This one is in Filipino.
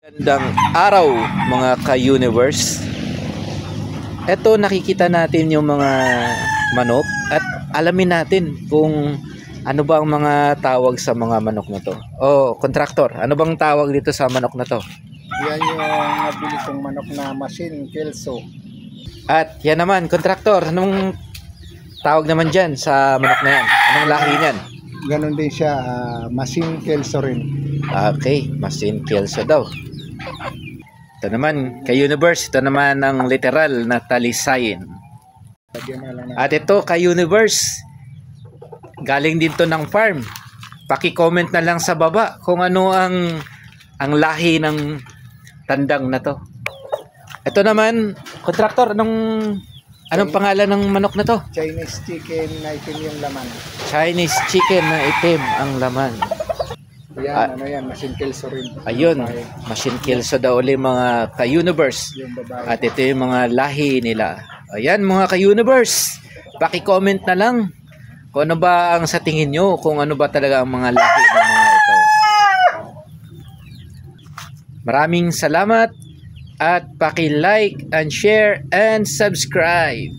Magandang araw mga ka-universe. Ito nakikita natin yung mga manok at alamin natin kung ano ba ang mga tawag sa mga manok na to. Kontraktor, ano bang tawag dito sa manok na to? Yan yung nabili kong manok na machine kelso. At yan naman, kontraktor, anong tawag naman dyan sa manok na yan? Anong lahi niyan? Ganon din siya, machine kelso rin. Okay, machine kelso daw. Ito naman, ka-universe, ito naman ang literal na talisayin. At ito, ka-universe, galing din to ng farm. Paki-comment na lang sa baba kung ano ang lahi ng tandang na to. Ito naman, kontraktor, anong pangalan ng manok na to? Chinese chicken na itim yung laman. Chinese chicken na itim ang laman. Yan, yan, machine kelso rin. Ayun, machine kelso daw ulit mga ka-universe. Yung babae. At ito yung mga lahi nila. Ayan mga ka-universe, paki-comment na lang kung ano ba ang sa tingin nyo, kung ano ba talaga ang mga lahi ng mga ito. Maraming salamat at paki-like and share and subscribe.